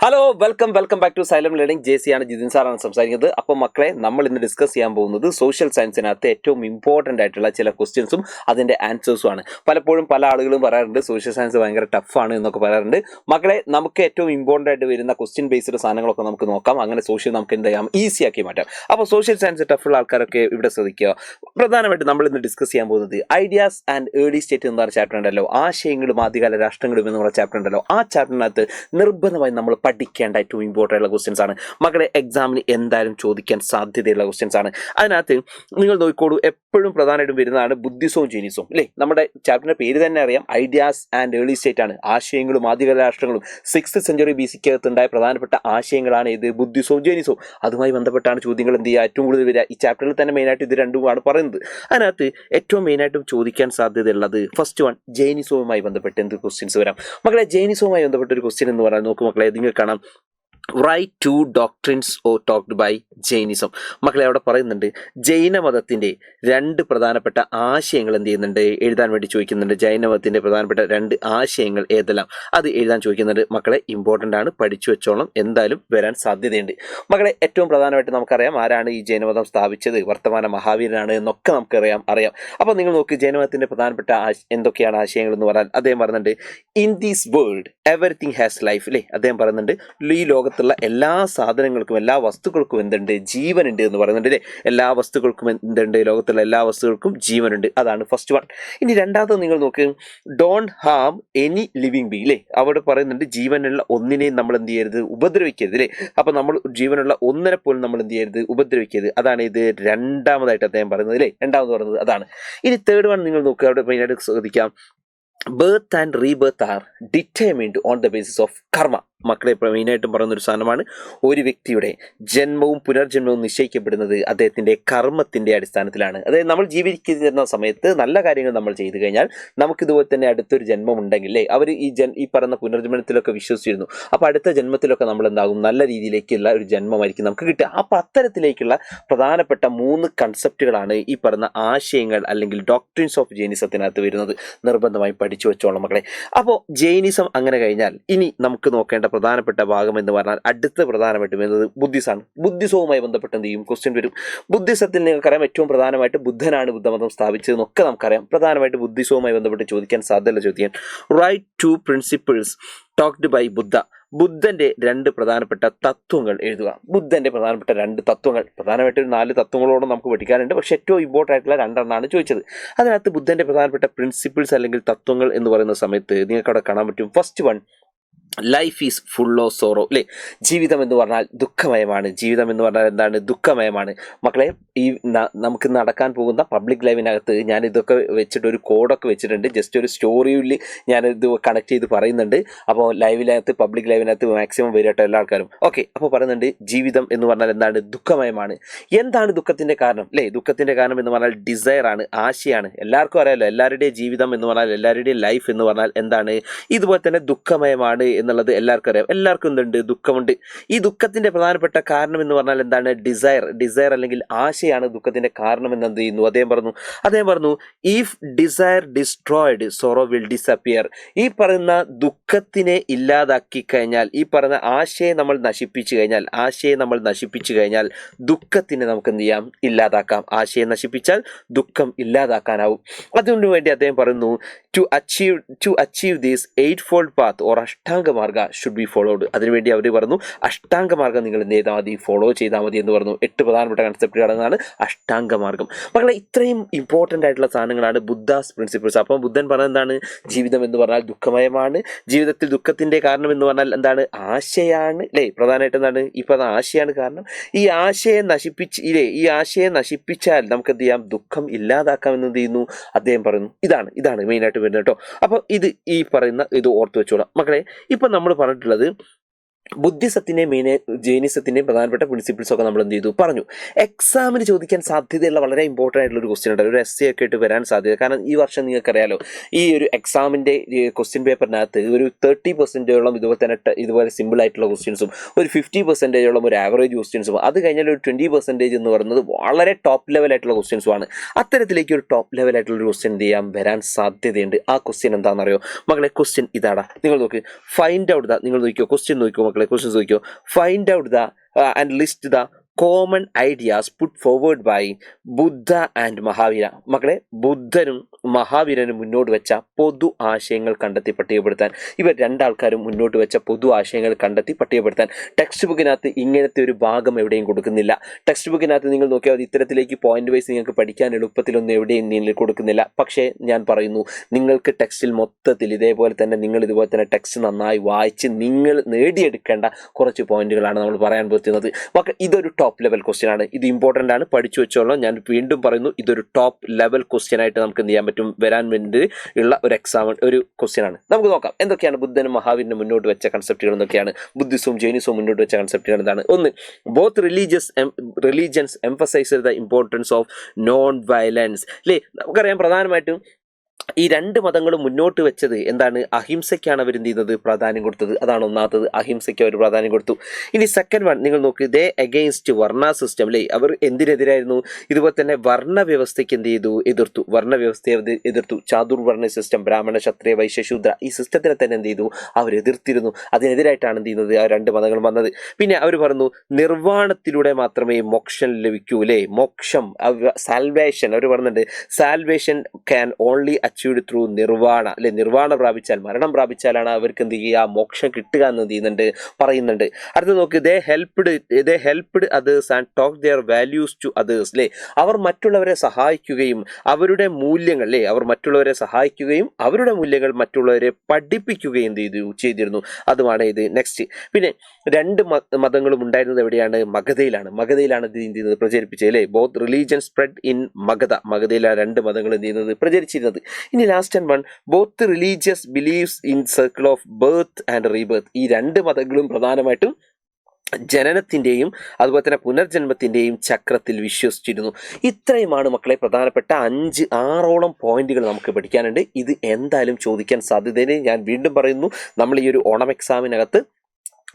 Hello welcome back to Xylem learning. JC. ആണ്, ജിതിൻ സാറാണ് സംസാരിക്കുന്നത്. അപ്പോൾ മക്കളെ, നമ്മൾ ഇന്ന് ഡിസ്കസ് ചെയ്യാൻ പോകുന്നത് സോഷ്യൽ സയൻസിനകത്ത് ഏറ്റവും ഇമ്പോർട്ടൻ്റ് ആയിട്ടുള്ള ചില ക്വസ്റ്റ്യൻസും അതിൻ്റെ ആൻസേഴ്സും ആണ്. പലപ്പോഴും പല ആളുകളും പറയാറുണ്ട് സോഷ്യൽ സയൻസ് ഭയങ്കര ടഫാണ് എന്നൊക്കെ പറയാറുണ്ട്. മക്കളെ, നമുക്ക് ഏറ്റവും ഇമ്പോർട്ടൻ്റ് ആയിട്ട് വരുന്ന ക്വസ്റ്റ്യൻ ബേസ്ഡ് സാധനങ്ങളൊക്കെ നമുക്ക് നോക്കാം. അങ്ങനെ സോഷ്യൽ നമുക്ക് എന്ത് ചെയ്യാം, ഈസി ആക്കി മാറ്റാം. അപ്പോൾ സോഷ്യൽ സയൻസ് ടഫുള്ള ആൾക്കാരൊക്കെ ഇവിടെ ശ്രദ്ധിക്കുക. പ്രധാനമായിട്ട് നമ്മൾ ഇന്ന് ഡിസ്കസ് ചെയ്യാൻ പോകുന്നത് ഐഡിയാസ് ആൻഡ് ഏർലി സ്റ്റേറ്റ് എന്ന് പറഞ്ഞ ചാപ്റ്റർ ഉണ്ടല്ലോ, ആശയങ്ങളും ആദ്യകാല രാഷ്ട്രങ്ങളും എന്നുള്ള ചാപ്റ്റർ ഉണ്ടല്ലോ. ആ ചാപ്റ്ററിനകത്ത് നിർബന്ധമായി നമ്മൾ പഠിക്കേണ്ട ഏറ്റവും ഇമ്പോർട്ടൻ്റ് ആയിട്ടുള്ള ക്വസ്റ്റ്യൻസ് ആണ് മക്കളെ. എക്സാമിന് എന്തായാലും ചോദിക്കാൻ സാധ്യതയുള്ള ക്വസ്റ്റ്യൻസ് ആണ്. അതിനകത്ത് നിങ്ങൾ നോക്കിക്കോളൂ, എപ്പോഴും പ്രധാനമായിട്ടും വരുന്നതാണ് ബുദ്ധിസവും ജീനിസവും അല്ലേ. നമ്മുടെ ചാപ്റ്ററിന്റെ പേര് തന്നെ അറിയാം, ഐഡിയാസ് ആൻഡ് ഏർലി സ്റ്റേറ്റ് ആണ്. ആശയങ്ങളും ആദ്യകാല രാഷ്ട്രങ്ങളും 6th സെഞ്ചുറി BC ഉണ്ടായ പ്രധാനപ്പെട്ട ആശയങ്ങളാണ് ഇത് ബുദ്ധിസവും ജീനിസവും. അതുമായി ബന്ധപ്പെട്ടാണ് ചോദ്യങ്ങൾ എന്ത് ചെയ്യുക ഏറ്റവും കൂടുതൽ വരിക. ഈ ചാപ്റ്ററിൽ തന്നെ മെയിനായിട്ട് ഇത് രണ്ടുമാണ് പറയുന്നത്. അതിനകത്ത് ഏറ്റവും മെയിനായിട്ടും ചോദിക്കാൻ സാധ്യതയുള്ളത് ഫസ്റ്റ് വൺ, ജൈനിസവുമായി ബന്ധപ്പെട്ട് എന്ത് ക്വസ്റ്റ്യൻസ് വരാം മക്കളെ. ജൈനിസവുമായി ബന്ധപ്പെട്ട ഒരു ക്വസ്റ്റ്യൻ എന്ന് പറയാൻ നോക്കും മക്കളെ, നിങ്ങൾ കാണാം right to doctrines or talked by Jainism. മക്കളെ, അവിടെ പറയുന്നുണ്ട് ജൈനമതത്തിൻ്റെ 2 പ്രധാനപ്പെട്ട ആശയങ്ങൾ എന്ത് ചെയ്യുന്നുണ്ട്, എഴുതാൻ വേണ്ടി ചോദിക്കുന്നുണ്ട്. ജൈനമതത്തിൻ്റെ പ്രധാനപ്പെട്ട 2 ആശയങ്ങൾ ഏതെല്ലാം, അത് എഴുതാൻ ചോദിക്കുന്നുണ്ട്. മക്കളെ, ഇമ്പോർട്ടൻ്റ് ആണ്, പഠിച്ചു വെച്ചോളം, എന്തായാലും വരാൻ സാധ്യതയുണ്ട്. മക്കളെ, ഏറ്റവും പ്രധാനമായിട്ട് നമുക്കറിയാം ആരാണ് ഈ ജൈനമതം സ്ഥാപിച്ചത്, വർത്തമാന മഹാവീരനാണ് എന്നൊക്കെ നമുക്കറിയാം. അപ്പോൾ നിങ്ങൾ നോക്ക്, ജൈനമതത്തിൻ്റെ പ്രധാനപ്പെട്ട എന്തൊക്കെയാണ് ആശയങ്ങൾ എന്ന് പറഞ്ഞാൽ അദ്ദേഹം പറയുന്നുണ്ട്, in this world everything has life അല്ലേ. അദ്ദേഹം പറയുന്നുണ്ട് ഈ ലോകത്തുള്ള എല്ലാ സാധനങ്ങൾക്കും എല്ലാ വസ്തുക്കൾക്കും എന്തുണ്ട്, ജീവനുണ്ട് എന്ന് പറയുന്നുണ്ട് അല്ലേ. എല്ലാ വസ്തുക്കൾക്കും എന്തുണ്ട്, ലോകത്തുള്ള എല്ലാ വസ്തുക്കൾക്കും ജീവനുണ്ട്. അതാണ് ഫസ്റ്റ് വൺ. ഇനി രണ്ടാമത് നിങ്ങൾ നോക്ക്, don't harm any living being അല്ലേ. അവിടെ പറയുന്നുണ്ട് ജീവനുള്ള ഒന്നിനെയും നമ്മൾ എന്ത് ചെയ്യരുത്, ഉപദ്രവിക്കരുത് അല്ലേ. അപ്പൊ നമ്മൾ ജീവനുള്ള ഒന്നിനെ പോലും നമ്മൾ എന്ത് ചെയ്യരുത്, ഉപദ്രവിക്കരുത്. അതാണ് ഇത് രണ്ടാമതായിട്ട് അദ്ദേഹം പറയുന്നത് അല്ലേ. രണ്ടാമത് പറയുന്നത് അതാണ്. ഇനി തേർഡ് വൺ നിങ്ങൾ നോക്കുക, അവിടെ മെയിനായിട്ട് ശ്രദ്ധിക്കാം, birth and rebirth are determined on the basis of karma. മക്കളെ, മെയിനായിട്ടും പറയുന്നൊരു സാധനമാണ്, ഒരു വ്യക്തിയുടെ ജന്മവും പുനർജന്മവും നിശ്ചയിക്കപ്പെടുന്നത് അദ്ദേഹത്തിൻ്റെ കർമ്മത്തിൻ്റെ അടിസ്ഥാനത്തിലാണ്. അതായത് നമ്മൾ ജീവിക്കുന്ന സമയത്ത് നല്ല കാര്യങ്ങൾ നമ്മൾ ചെയ്തു കഴിഞ്ഞാൽ നമുക്ക് ഇതുപോലെ തന്നെ അടുത്തൊരു ജന്മം ഉണ്ടെങ്കിൽ അല്ലേ, അവർ ഈ പറയുന്ന പുനർജന്മത്തിലൊക്കെ വിശ്വസിച്ചിരുന്നു. അപ്പോൾ അടുത്ത ജന്മത്തിലൊക്കെ നമ്മൾ എന്താകും, നല്ല രീതിയിലേക്കുള്ള ഒരു ജന്മമായിരിക്കും നമുക്ക് കിട്ടുക. അപ്പോൾ അത്തരത്തിലേക്കുള്ള പ്രധാനപ്പെട്ട 3 കൺസെപ്റ്റുകളാണ് ഈ പറയുന്ന ആശയങ്ങൾ അല്ലെങ്കിൽ ഡോക്ട്രിൻസ് ഓഫ് ജൈനിസത്തിനകത്ത് വരുന്നത്. നിർബന്ധമായി പഠിച്ചു വെച്ചോളാം മക്കളെ. അപ്പോൾ ജൈനിസം അങ്ങനെ കഴിഞ്ഞാൽ ഇനി നമുക്ക് നോക്കേണ്ട പ്രധാനപ്പെട്ട ഭാഗം എന്ന് പറഞ്ഞാൽ അടുത്ത പ്രധാനമായിട്ടും വരുന്നത് ബുദ്ധിസമാണ്. ബുദ്ധിസവുമായി ബന്ധപ്പെട്ട് എന്ത് ചെയ്യും, ക്വസ്റ്റ്യൻ വരും. ബുദ്ധിസത്തിൽ നിങ്ങൾക്കറിയാം ഏറ്റവും പ്രധാനമായിട്ട് ബുദ്ധനാണ് ബുദ്ധമതം സ്ഥാപിച്ചതെന്നൊക്കെ നമുക്കറിയാം. പ്രധാനമായിട്ട് ബുദ്ധിസവുമായി ബന്ധപ്പെട്ട് ചോദിക്കാൻ സാധ്യതയുള്ള ചോദ്യം, write two principles talked by Buddha. ബുദ്ധന്റെ 2 പ്രധാനപ്പെട്ട തത്വങ്ങൾ എഴുതുക. ബുദ്ധന്റെ പ്രധാനപ്പെട്ട 2 തത്വങ്ങൾ, പ്രധാനമായിട്ട് ഒരു 4 തത്വങ്ങളോടും നമുക്ക് പഠിക്കാനുണ്ട്, പക്ഷെ ഏറ്റവും ഇമ്പോർട്ടൻ്റ് ആയിട്ടുള്ള 2 ചോദിച്ചത്. അതിനകത്ത് ബുദ്ധന്റെ പ്രധാനപ്പെട്ട പ്രിൻസിപ്പിൾസ് അല്ലെങ്കിൽ തത്വങ്ങൾ എന്ന് പറയുന്ന സമയത്ത് നിങ്ങൾക്ക് അവിടെ കാണാൻ പറ്റും, first one, life is full of sorrow അല്ലേ. ജീവിതം എന്ന് പറഞ്ഞാൽ ദുഃഖമയമാണ്. ജീവിതം എന്ന് പറഞ്ഞാൽ എന്താണ്, ദുഃഖമയമാണ്. മക്കളെ, ഈ നമുക്ക് നടക്കാൻ പോകുന്ന പബ്ലിക് ലൈവിനകത്ത് ഞാൻ ഇതൊക്കെ വെച്ചിട്ട് ഒരു കോഡൊക്കെ വെച്ചിട്ടുണ്ട്. ജസ്റ്റ് ഒരു സ്റ്റോറിയിൽ ഞാനിത് കണക്ട് ചെയ്ത് പറയുന്നുണ്ട്. അപ്പോൾ ലൈവിനകത്ത് പബ്ലിക് ലൈവിനകത്ത് മാക്സിമം വരട്ടെ എല്ലാ ആൾക്കാരും. ഓക്കെ, അപ്പോൾ പറയുന്നുണ്ട് ജീവിതം എന്ന് പറഞ്ഞാൽ എന്താണ്, ദുഃഖമയമാണ്. എന്താണ് ദുഃഖത്തിൻ്റെ കാരണം അല്ലേ. ദുഃഖത്തിൻ്റെ കാരണം എന്ന് പറഞ്ഞാൽ ഡിസയർ ആണ്, ആശയാണ്. എല്ലാവർക്കും അറിയാമല്ലോ, എല്ലാവരുടെയും ജീവിതം എന്ന് പറഞ്ഞാൽ, എല്ലാവരുടെയും ലൈഫ് എന്ന് പറഞ്ഞാൽ എന്താണ്, ഇതുപോലെ തന്നെ ദുഃഖമയമാണ് എന്നുള്ളത് എല്ലാവർക്കും അറിയാം. എല്ലാവർക്കും എന്തുണ്ട്, ദുഃഖമുണ്ട്. ഈ ദുഃഖത്തിന്റെ പ്രധാനപ്പെട്ട കാരണം എന്ന് പറഞ്ഞാൽ എന്താണ്, ഡിസയർ അല്ലെങ്കിൽ ആശയാണ് ദുഃഖത്തിന്റെ കാരണം എന്ന് എന്ത് ചെയ്യുന്നു അദ്ദേഹം പറഞ്ഞു, if desire destroyed sorrow will disappear. ഈ പറയുന്ന ദുഃഖത്തിനെ ഇല്ലാതാക്കി കഴിഞ്ഞാൽ, ഈ പറയുന്ന ആശയെ നമ്മൾ നശിപ്പിച്ചു കഴിഞ്ഞാൽ ദുഃഖത്തിനെ നമുക്ക് എന്ത് ചെയ്യാം, ഇല്ലാതാക്കാം. ആശയം നശിപ്പിച്ചാൽ ദുഃഖം ഇല്ലാതാക്കാനാവും. അതിനു വേണ്ടി അദ്ദേഹം പറയുന്നു, to achieve this 8-fold path or അഷ്ടാംഗമാർഗ ഷുഡ് ബി ഫോളോഡ്. അതിനുവേണ്ടി അവർ പറഞ്ഞു അഷ്ടാംഗമാർഗം നിങ്ങൾ എന്ത് ചെയ്താൽ മതി, ഫോളോ ചെയ്താൽ മതി എന്ന് പറഞ്ഞു. 8 പ്രധാനപ്പെട്ട കൺസെപ്റ്റ് കടന്നാണ് അഷ്ടാംഗമാർഗം. മക്കളെ, ഇത്രയും ഇമ്പോർട്ടൻ്റ് ആയിട്ടുള്ള സാധനങ്ങളാണ് ബുദ്ധാസ് പ്രിൻസിപ്പിൾസ്. അപ്പം ബുദ്ധൻ പറഞ്ഞത് എന്താണ്, ജീവിതം എന്ന് പറഞ്ഞാൽ ദുഃഖമയമാണ്. ജീവിതത്തിൽ ദുഃഖത്തിൻ്റെ കാരണം എന്ന് പറഞ്ഞാൽ എന്താണ്, ആശയാണ് അല്ലേ. പ്രധാനമായിട്ട് എന്താണ്, ഈ പറഞ്ഞ ആശയാണ് കാരണം. ഈ ആശയം നശിപ്പിച്ചാൽ നമുക്ക് എന്ത് ചെയ്യാം, ദുഃഖം ഇല്ലാതാക്കാം എന്ന് എന്ത് ചെയ്യുന്നു അദ്ദേഹം പറയുന്നു. ഇതാണ് മെയിനായിട്ട് വരുന്നത് കേട്ടോ. അപ്പോൾ ഈ പറയുന്ന ഇത് ഓർത്ത് വെച്ചോളാം മക്കളെ. ഇപ്പം നമ്മൾ പറഞ്ഞിട്ടുള്ളത് ബുദ്ധിസത്തിൻ്റെയും ജൈനിസത്തിൻ്റെയും പ്രധാനപ്പെട്ട പ്രിൻസിപ്പിൾസ് ഒക്കെ നമ്മൾ എന്ത് ചെയ്തു പറഞ്ഞു. എക്സാമിന് ചോദിക്കാൻ സാധ്യതയുള്ള വളരെ ഇമ്പോർട്ടൻ്റ് ആയിട്ടുള്ള ഒരു ക്വസ്റ്റ്യൻ ഉണ്ട്, ഒരു essay ഒക്കെ ആയിട്ട് വരാൻ സാധ്യത. കാരണം ഈ വർഷം നിങ്ങൾക്കറിയാലോ, ഈ ഒരു എക്സാമിൻ്റെ ക്വസ്റ്റ്യൻ പേപ്പറിനകത്ത് ഒരു 30% ഇതുപോലെ സിമ്പിൾ ആയിട്ടുള്ള ക്വസ്റ്റ്യൻസും ഒരു 50% ഒരു ആവറേജ് ക്വസ്റ്റ്യൻസും, അത് കഴിഞ്ഞാൽ ഒരു 20% എന്ന് പറയുന്നത് വളരെ ടോപ്പ് ലെവലായിട്ടുള്ള ക്വസ്റ്റ്യൻസുമാണ്. അത്തരത്തിലേക്ക് ഒരു ടോപ്പ് ലെവലായിട്ടുള്ള ഒരു ക്വസ്റ്റ്യൻ എന്ത് ചെയ്യാൻ വരാൻ സാധ്യതയുണ്ട്. ആ ക്വസ്റ്റ്യൻ എന്താണെന്നറിയോ മക്കളെ, ക്വസ്റ്റ്യൻ ഇതാടാ. നിങ്ങൾ നോക്ക്, ഫൈൻഡ് ഔട്ട് നിങ്ങൾ നോക്കിയോ, ക്വസ്റ്റ്യൻ നോക്കിയോ മക്കളെ ക്വസ്റ്റ്യൻസ് ചോദിക്കോ. Find out the and list the common ideas put forward by Buddha and Mahavira. മക്കളെ ബുദ്ധനും മഹാവീരനും മുന്നോട്ട് വെച്ച പൊതു ആശയങ്ങൾ കണ്ടെത്തി പട്ടികപ്പെടുത്താൻ. ഇവർ രണ്ടാൾക്കാരും മുന്നോട്ട് വെച്ച പൊതു ആശയങ്ങൾ കണ്ടെത്തി പട്ടികപ്പെടുത്താൻ. ടെക്സ്റ്റ് ബുക്കിനകത്ത് ഇങ്ങനത്തെ ഒരു ഭാഗം എവിടെയും കൊടുക്കുന്നില്ല. ടെക്സ്റ്റ് ബുക്കിനകത്ത് നിങ്ങൾ നോക്കിയാൽ ഇത്തരത്തിലേക്ക് പോയിന്റ് വൈസ് നിങ്ങൾക്ക് പഠിക്കാൻ എളുപ്പത്തിലൊന്നും എവിടെയും നിങ്ങൾ കൊടുക്കുന്നില്ല. പക്ഷേ ഞാൻ പറയുന്നു, നിങ്ങൾക്ക് ടെക്സ്റ്റിൽ മൊത്തത്തിൽ ഇതേപോലെ തന്നെ നിങ്ങൾ ഇതുപോലെ തന്നെ ടെക്സ്റ്റ് നന്നായി വായിച്ച് നിങ്ങൾ നേടിയെടുക്കേണ്ട കുറച്ച് പോയിന്റുകളാണ് നമ്മൾ പറയാൻ പറ്റുന്നത്. ഇതൊരു ടോപ്പ് ലെവൽ ക്വസ്റ്റ്യൻ ആണ്. ഇത് ഇമ്പോർട്ടൻ്റ് ആണ്, പഠിച്ചു വെച്ചോളാം. ഞാൻ വീണ്ടും പറയുന്നു, ഇതൊരു ടോപ്പ് ലെവൽ ക്വസ്റ്റ്യൻ ആയിട്ട് നമുക്ക് എന്ത് ചെയ്യാൻ പറ്റും, വരാൻ വേണ്ടി ഉള്ള ഒരു എക്സാം ഒരു ക്വസ്റ്റ്യൻ ആണ്. നമുക്ക് നോക്കാം എന്തൊക്കെയാണ് ബുദ്ധനും മഹാവീരനും മുന്നോട്ട് വെച്ച കൺസെപ്റ്റുകൾ എന്തൊക്കെയാണ്. ബുദ്ധിസവും ജൈനിസവും മുന്നോട്ട് വെച്ച കൺസെപ്റ്റുകൾ എന്താണ്. ഒന്ന്, both religions emphasize the importance of non violence. അല്ലേ, നമുക്കറിയാം പ്രധാനമായിട്ടും ഈ രണ്ട് മതങ്ങളും മുന്നോട്ട് വെച്ചത് എന്താണ്, അഹിംസയ്ക്കാണ് അവർ എന്ത് ചെയ്യുന്നത്, പ്രാധാന്യം കൊടുത്തത്. അതാണ് ഒന്നാമത്തത്, അഹിംസയ്ക്ക് അവർ പ്രാധാന്യം കൊടുത്തു. ഇനി സെക്കൻഡ് വൺ നിങ്ങൾ നോക്ക്, ദേ അഗെയിൻസ്റ്റ് വർണ്ണ സിസ്റ്റം. അല്ലേ, അവർ എന്തിനെതിരായിരുന്നു, ഇതുപോലെ തന്നെ വർണ്ണ വ്യവസ്ഥയ്ക്ക് എന്ത് ചെയ്തു, എതിർത്തു. വർണ്ണ വ്യവസ്ഥയെ എതിർത്തു. ചാതുർവർണ്ണ സിസ്റ്റം, ബ്രാഹ്മണ ക്ഷത്രിയ വൈശ്യ ശൂദ്ര, ഈ സിസ്റ്റത്തിനെ തന്നെ എന്ത് ചെയ്തു, അവർ എതിർത്തിരുന്നു. അതിനെതിരായിട്ടാണ് എന്ത് ചെയ്യുന്നത്, ആ രണ്ട് മതങ്ങൾ വന്നത്. പിന്നെ അവർ പറഞ്ഞു നിർവ്വാണത്തിലൂടെ മാത്രമേ മോക്ഷം ലഭിക്കൂ. അല്ലേ, മോക്ഷം, സാൽവേഷൻ, അവർ പറഞ്ഞിട്ടുണ്ട് salvation can only achieved through nirvana. അല്ലെ, നിർവാണ പ്രാപിച്ചാൽ, മരണം പ്രാപിച്ചാലാണ് അവർക്ക് എന്ത് ചെയ്യുക, മോക്ഷം കിട്ടുക എന്ന് എന്ത് ചെയ്യുന്നുണ്ട്, പറയുന്നുണ്ട്. അടുത്ത് നോക്ക്, they helped others and talk their values to others. അല്ലേ, അവർ മറ്റുള്ളവരെ സഹായിക്കുകയും അവരുടെ മൂല്യങ്ങൾ, അല്ലേ, അവർ മറ്റുള്ളവരെ സഹായിക്കുകയും അവരുടെ മൂല്യങ്ങൾ മറ്റുള്ളവരെ പഠിപ്പിക്കുകയും ചെയ്തിരുന്നു. അതുമാണ് ഇത്. നെക്സ്റ്റ്, പിന്നെ രണ്ട് മതങ്ങളും ഉണ്ടായിരുന്നത് എവിടെയാണ്, മഗധയിലാണ്. മഗധയിലാണ് ഇത് എന്ത് ചെയ്യുന്നത്, പ്രചരിപ്പിച്ചത്. അല്ലേ, both religion spread in Magadha. മഗധയിലാണ് രണ്ട് മതങ്ങൾ എന്ത് ചെയ്യുന്നത്, പ്രചരിച്ചിരുന്നത്. ഇനി last and one, both religious believes in circle of birth and rebirth. ഈ രണ്ട് മതങ്ങളും പ്രധാനമായിട്ടും ജനനത്തിൻ്റെയും അതുപോലെ തന്നെ പുനർജന്മത്തിൻ്റെയും ചക്രത്തിൽ വിശ്വസിച്ചിരുന്നു. ഇത്രയുമാണ് മക്കളെ പ്രധാനപ്പെട്ട 5-6ഓളം പോയിന്റുകൾ നമുക്ക് പഠിക്കാനുണ്ട്. ഇത് എന്തായാലും ചോദിക്കാൻ സാധ്യതയാണ്. ഞാൻ വീണ്ടും പറയുന്നു, നമ്മൾ ഈ ഒരു ഓണം എക്സാമിനകത്ത്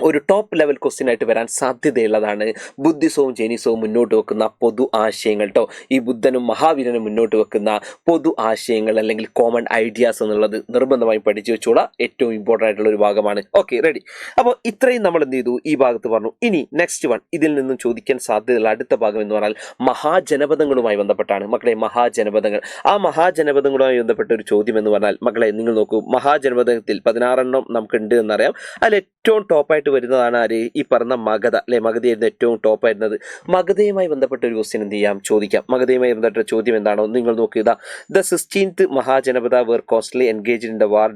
ഒരു ടോപ്പ് ലെവൽ ക്വസ്റ്റ്യൻ ആയിട്ട് വരാൻ സാധ്യതയുള്ളതാണ് ബുദ്ധിസവും ജൈനിസവും മുന്നോട്ട് വെക്കുന്ന പൊതു ആശയങ്ങൾ കേട്ടോ. ഈ ബുദ്ധനും മഹാവീരനും മുന്നോട്ട് വെക്കുന്ന പൊതു ആശയങ്ങൾ അല്ലെങ്കിൽ കോമൺ ഐഡിയാസ് എന്നുള്ളത് നിർബന്ധമായും പഠിച്ചു വെച്ചോളാം. ഏറ്റവും ഇമ്പോർട്ടൻ്റ് ആയിട്ടുള്ള ഒരു ഭാഗമാണ്. Okay, ready. അപ്പോൾ ഇത്രയും നമ്മൾ എന്ത് ചെയ്തു, ഈ ഭാഗത്ത് പറഞ്ഞു. ഇനി നെക്സ്റ്റ് വൺ, ഇതിൽ നിന്നും ചോദിക്കാൻ സാധ്യതയുള്ള അടുത്ത ഭാഗം എന്ന് പറഞ്ഞാൽ മഹാജനപദങ്ങളുമായി ബന്ധപ്പെട്ടാണ്. മക്കളെ, മഹാജനപദങ്ങൾ. ആ മഹാജനപദങ്ങളുമായി ബന്ധപ്പെട്ട ഒരു ചോദ്യം എന്ന് പറഞ്ഞാൽ, മക്കളെ നിങ്ങൾ നോക്കൂ, മഹാജനപദത്തിൽ 16 നമുക്ക് ഉണ്ട് എന്നറിയാം. അതിൽ ഏറ്റവും ടോപ്പായിട്ട് വരുന്നതാണ് ആര്, ഈ പറഞ്ഞ മഗധ. അല്ലെ, മഗധയായിരുന്നു ഏറ്റവും ടോപ്പ് ആയിരുന്നത്. മഗധയുമായി ബന്ധപ്പെട്ട ഒരു ക്വസ്റ്റ്യൻ എന്ത് ചെയ്യാം, ചോദിക്കാം. മഗധയുമായി ബന്ധപ്പെട്ട ചോദ്യം എന്താണോ നിങ്ങൾ നോക്കുക. The 16th Mahajanapada were constantly engaged in the war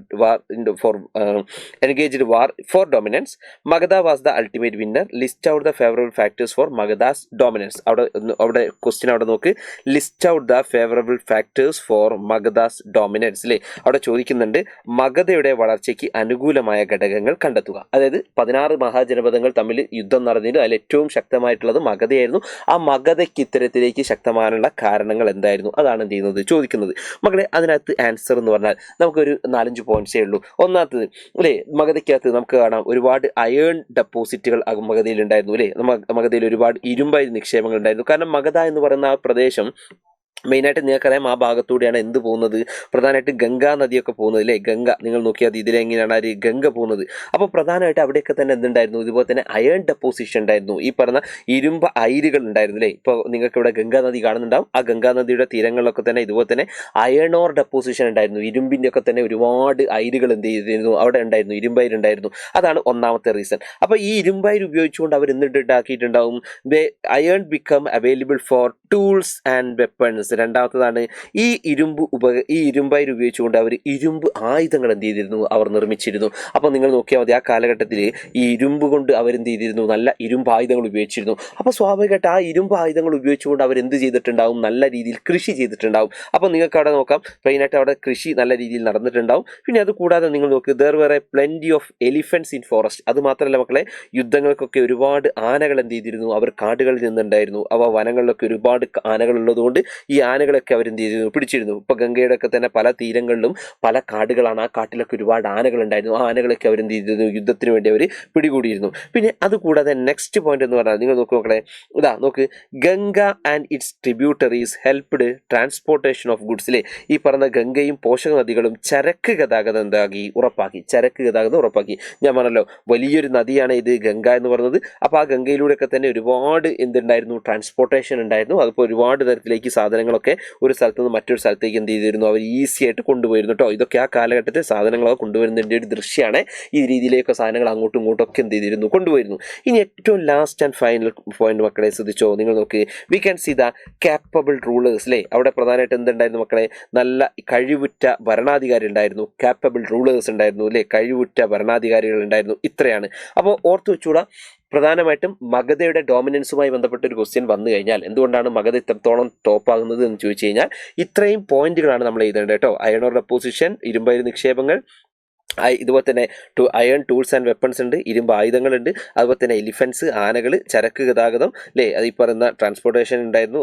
for dominance. Magadha was the ultimate winner. List out the favourable factors for Magadha's dominance. അവിടെ ക്വസ്റ്റ്യൻ അവിടെ നോക്ക്, list out the favourable factors for Magadha's dominance. അല്ലേ, അവിടെ ചോദിക്കുന്നുണ്ട് മഗധയുടെ വളർച്ചയ്ക്ക് അനുകൂലമായ ഘടകങ്ങൾ കണ്ടെത്തുക. അതായത് 16 മഹാജനപദങ്ങൾ തമ്മിൽ യുദ്ധം നടന്നിട്ട് അതിൽ ഏറ്റവും ശക്തമായിട്ടുള്ളത് മഗധയായിരുന്നു. ആ മഗധയ്ക്ക് ഇത്തരത്തിലേക്ക് ശക്തമാകാനുള്ള കാരണങ്ങൾ എന്തായിരുന്നു, അതാണ് എന്ത് ചെയ്യുന്നത്, ചോദിക്കുന്നത്. മകളെ, അതിനകത്ത് ആൻസർ എന്ന് പറഞ്ഞാൽ നമുക്കൊരു 4-5 പോയിന്റ്സേ ഉള്ളൂ. ഒന്നാമത്തത്, അല്ലേ, മഗധയ്ക്കകത്ത് നമുക്ക് കാണാം ഒരുപാട് അയേൺ ഡെപ്പോസിറ്റുകൾ മഗധയിൽ ഉണ്ടായിരുന്നു. അല്ലേ, മഗധയിൽ ഒരുപാട് ഇരുമ്പായി നിക്ഷേപങ്ങൾ ഉണ്ടായിരുന്നു. കാരണം മഗധ എന്ന് പറയുന്ന ആ പ്രദേശം മെയിനായിട്ട് നിങ്ങൾക്കറിയാം, ആ ഭാഗത്തൂടെയാണ് എന്ത് പോകുന്നത്, പ്രധാനമായിട്ട് ഗംഗാ നദിയൊക്കെ പോകുന്നത്. അല്ലേ, ഗംഗ നിങ്ങൾ നോക്കിയാൽ ഇതിലെങ്ങനെയാണ് ആ ഗംഗ പോകുന്നത്. അപ്പോൾ പ്രധാനമായിട്ട് അവിടെയൊക്കെ തന്നെ എന്തുണ്ടായിരുന്നു, ഇതുപോലെ തന്നെ അയൺ ഡെപ്പോസിഷൻ ഉണ്ടായിരുന്നു. ഈ പറഞ്ഞ ഇരുമ്പ് അയിരുകൾ ഉണ്ടായിരുന്നു. അല്ലേ, ഇപ്പോൾ നിങ്ങൾക്ക് ഇവിടെ ഗംഗാ നദി കാണുന്നുണ്ടാവും. ആ ഗംഗാ നദിയുടെ തീരങ്ങളിലൊക്കെ തന്നെ ഇതുപോലെ തന്നെ അയണോർ ഡെപ്പോസിഷൻ ഉണ്ടായിരുന്നു. ഇരുമ്പിൻ്റെ ഒക്കെ തന്നെ ഒരുപാട് അയിരുകൾ എന്ത് ചെയ്തിരുന്നു, അവിടെ ഉണ്ടായിരുന്നു, ഇരുമ്പയിരുണ്ടായിരുന്നു. അതാണ് ഒന്നാമത്തെ റീസൺ. അപ്പോൾ ഈ ഇരുമ്പയിര് ഉപയോഗിച്ചുകൊണ്ട് അവർ എന്നിട്ടുണ്ടാക്കിയിട്ടുണ്ടാവും, iron become available for tools and weapons. രണ്ടാമത്തതാണ്, ഈ ഇരുമ്പയിര് ഉപയോഗിച്ചുകൊണ്ട് അവർ ഇരുമ്പ് ആയുധങ്ങൾ എന്ത് ചെയ്തിരുന്നു, അവർ നിർമ്മിച്ചിരുന്നു. അപ്പോൾ നിങ്ങൾ നോക്കിയാൽ മതി, ആ കാലഘട്ടത്തിൽ ഈ ഇരുമ്പ് കൊണ്ട് അവരെന്ത് ചെയ്തിരുന്നു, നല്ല ഇരുമ്പ് ആയുധങ്ങൾ ഉപയോഗിച്ചിരുന്നു. അപ്പോൾ സ്വാഭാവികമായിട്ട് ആ ഇരുമ്പ് ആയുധങ്ങൾ ഉപയോഗിച്ചുകൊണ്ട് അവർ എന്ത് ചെയ്തിട്ടുണ്ടാവും, നല്ല രീതിയിൽ കൃഷി ചെയ്തിട്ടുണ്ടാവും. അപ്പോൾ നിങ്ങൾക്ക് അവിടെ നോക്കാം, മെയിനായിട്ട് അവിടെ കൃഷി നല്ല രീതിയിൽ നടന്നിട്ടുണ്ടാവും. പിന്നെ അത് കൂടാതെ നിങ്ങൾ നോക്ക്, there were A plenty of elephants in forest. അത് മാത്രമല്ല മക്കളെ, യുദ്ധങ്ങൾക്കൊക്കെ ഒരുപാട് ആനകൾ എന്ത് ചെയ്തിരുന്നു, അവർ കാടുകളിൽ നിന്നുണ്ടായിരുന്നു. അവ വനങ്ങളിലൊക്കെ ഒരുപാട് ആനകൾ ഉള്ളതുകൊണ്ട് ഈ ഈ ആനകളൊക്കെ അവരെന്ത് ചെയ്തിരുന്നു, പിടിച്ചിരുന്നു. ഇപ്പോൾ ഗംഗയുടെ ഒക്കെ തന്നെ പല തീരങ്ങളിലും പല കാടുകളാണ്, ആ കാട്ടിലൊക്കെ ഒരുപാട് ആനകളുണ്ടായിരുന്നു. ആ ആനകളൊക്കെ അവരെന്ത് ചെയ്തിരുന്നു, യുദ്ധത്തിന് വേണ്ടി അവർ പിടികൂടിയിരുന്നു. പിന്നെ അതുകൂടാതെ നെക്സ്റ്റ് പോയിന്റ് എന്ന് പറഞ്ഞാൽ നിങ്ങൾ നോക്കൂ മക്കളെ, ഇതാ നോക്ക്, Ganga and its tributaries helped transportation of ഗുഡ്സിലെ ഈ പറഞ്ഞ ഗംഗയും പോഷക നദികളും ചരക്ക് ഗതാഗതം എന്താക്കി, ഉറപ്പാക്കി. ചരക്ക് ഗതാഗതം ഉറപ്പാക്കി. ഞാൻ പറഞ്ഞല്ലോ വലിയൊരു നദിയാണ് ഇത് ഗംഗ എന്ന് പറയുന്നത്. അപ്പോൾ ആ ഗംഗയിലൂടെയൊക്കെ തന്നെ ഒരുപാട് എന്തുണ്ടായിരുന്നു, ട്രാൻസ്പോർട്ടേഷൻ ഉണ്ടായിരുന്നു. അതിപ്പോൾ ഒരുപാട് തരത്തിലേക്ക് സാധനങ്ങളൊക്കെ ഒരു സ്ഥലത്ത് നിന്ന് മറ്റൊരു സ്ഥലത്തേക്ക് എന്ത് ചെയ്തിരുന്നു, അവർ ഈസി ആയിട്ട് കൊണ്ടുപോയിരുന്നു കേട്ടോ. ഇതൊക്കെ ആ കാലഘട്ടത്തിൽ സാധനങ്ങളൊക്കെ കൊണ്ടുവരുന്നതിൻ്റെ ഒരു ദൃശ്യമാണ്. ഈ രീതിയിലേക്ക് സാധനങ്ങൾ അങ്ങോട്ടും ഇങ്ങോട്ടും ഒക്കെ എന്ത് ചെയ്തിരുന്നു, കൊണ്ടുപോയിരുന്നു. ഇനി ഏറ്റവും ലാസ്റ്റ് ആൻഡ് ഫൈനൽ പോയിന്റ് മക്കളെ ശ്രദ്ധിച്ചോ, നിങ്ങൾ നോക്ക്, we can see the capable rulers അല്ലേ. അവിടെ പ്രധാനമായിട്ട് എന്തുണ്ടായിരുന്നു മക്കളെ, നല്ല കഴിവുറ്റ ഭരണാധികാരി ഉണ്ടായിരുന്നു, കാപ്പബിൾ റൂളേഴ്സ് ഉണ്ടായിരുന്നു അല്ലേ, കഴിവുറ്റ ഭരണാധികാരികൾ ഉണ്ടായിരുന്നു. ഇത്രയാണ്. അപ്പോൾ ഓർത്തു വെച്ചൂടാ, പ്രധാനമായിട്ടും മഗധയുടെ ഡോമിനൻസുമായി ബന്ധപ്പെട്ട ഒരു ക്വസ്റ്റ്യൻ വന്നു കഴിഞ്ഞാൽ എന്തുകൊണ്ടാണ് മഗധ ഇത്രത്തോളം ടോപ്പ് ആകുന്നത് എന്ന് ചോദിച്ചു കഴിഞ്ഞാൽ ഇത്രയും പോയിന്റുകളാണ് നമ്മൾ എഴുതേണ്ടത് കേട്ടോ. അയൺ ഓർ ഡെപ്പോസിഷൻ, ഇരുമ്പയിര് നിക്ഷേപങ്ങൾ, ഇതുപോലെ തന്നെ അയൺ ടൂൾസ് ആൻഡ് വെപ്പൺസ് ഉണ്ട്, ഇരുമ്പ് ആയുധങ്ങളുണ്ട്, അതുപോലെ തന്നെ എലിഫൻസ്, ആനകൾ, ചരക്ക് ഗതാഗതം അല്ലേ, അത് ഈ പറയുന്ന ട്രാൻസ്പോർട്ടേഷൻ ഉണ്ടായിരുന്നു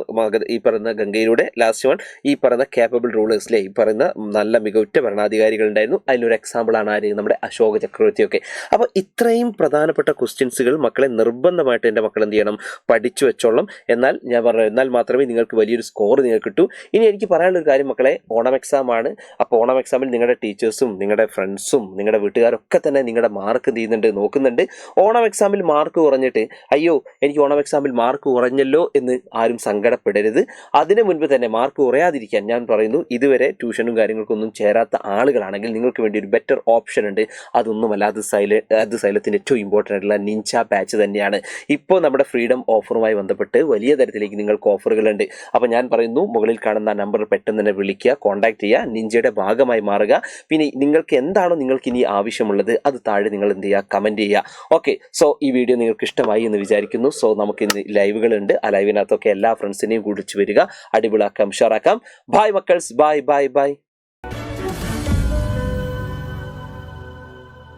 ഈ പറയുന്ന ഗംഗയിലൂടെ. ലാസ്റ്റ് വൺ ഈ പറയുന്ന കാപ്പബിൾ റൂളേഴ്സ് അല്ലേ, ഈ പറയുന്ന നല്ല മികവുറ്റ ഭരണാധികാരികൾ ഉണ്ടായിരുന്നു. അതിലൊരു എക്സാമ്പിളാണ് ആര്, നമ്മുടെ അശോക ചക്രവർത്തിയൊക്കെ. അപ്പോൾ ഇത്രയും പ്രധാനപ്പെട്ട ക്വസ്റ്റ്യൻസുകൾ മക്കളെ നിർബന്ധമായിട്ട് എൻ്റെ മക്കൾ എന്ത് ചെയ്യണം, പഠിച്ചു വെച്ചോളണം. എന്നാൽ ഞാൻ പറഞ്ഞു, എന്നാൽ മാത്രമേ നിങ്ങൾക്ക് വലിയൊരു സ്കോർ നിങ്ങൾക്ക് കിട്ടൂ. ഇനി എനിക്ക് പറയാനുള്ളൊരു കാര്യം മക്കളെ, ഓണം എക്സാം ആണ്. അപ്പോൾ ഓണം എക്സാമിൽ നിങ്ങളുടെ ടീച്ചേഴ്സും നിങ്ങളുടെ ഫ്രണ്ട്സും നിങ്ങളുടെ വീട്ടുകാരൊക്കെ തന്നെ നിങ്ങളുടെ മാർക്ക് എന്ത് ചെയ്യുന്നുണ്ട്, നോക്കുന്നുണ്ട്. ഓണം എക്സാമിൽ മാർക്ക് കുറഞ്ഞിട്ട് അയ്യോ എനിക്ക് ഓണം എക്സാമിൽ മാർക്ക് കുറഞ്ഞല്ലോ എന്ന് ആരും സങ്കടപ്പെടരുത്. അതിനു മുൻപ് തന്നെ മാർക്ക് കുറയാതിരിക്കാൻ ഞാൻ പറയുന്നു, ഇതുവരെ ട്യൂഷനും കാര്യങ്ങൾക്കൊന്നും ചേരാത്ത ആളുകളാണെങ്കിൽ നിങ്ങൾക്ക് വേണ്ടി ഒരു ബെറ്റർ ഓപ്ഷൻ ഉണ്ട്. അതൊന്നുമല്ല, അത് സൈലത്തിൻ്റെ ഏറ്റവും ഇമ്പോർട്ടൻ്റ് ആയിട്ടുള്ള നിഞ്ച ബാച്ച് തന്നെയാണ്. ഇപ്പോൾ നമ്മുടെ ഫ്രീഡം ഓഫറുമായി ബന്ധപ്പെട്ട് വലിയ തരത്തിലേക്ക് നിങ്ങൾക്ക് ഓഫറുകളുണ്ട്. അപ്പോൾ ഞാൻ പറയുന്നു, മുകളിൽ കാണുന്ന നമ്പർ പെട്ടെന്ന് തന്നെ വിളിക്കുക, കോൺടാക്ട് ചെയ്യുക, നിഞ്ചയുടെ ഭാഗമായി മാറുക. പിന്നെ നിങ്ങൾക്ക് എന്താണോ നിങ്ങൾക്ക് ഇനി ആവശ്യമുള്ളത് അത് താഴെ നിങ്ങൾ എന്ത് ചെയ്യുക, കമൻറ്റ് ചെയ്യുക. ഓക്കെ, സോ ഈ വീഡിയോ നിങ്ങൾക്ക് ഇഷ്ടമായി എന്ന് വിചാരിക്കുന്നു. സോ നമുക്ക് ഇന്ന് ലൈവുകളുണ്ട്. ആ ലൈവിനകത്തൊക്കെ എല്ലാ ഫ്രണ്ട്സിനെയും കുറിച്ച് വരിക, അടിപൊളിയാക്കാം, ഉഷാറാക്കാം. ബൈ മക്കൾസ്, ബൈ ബൈ ബൈ.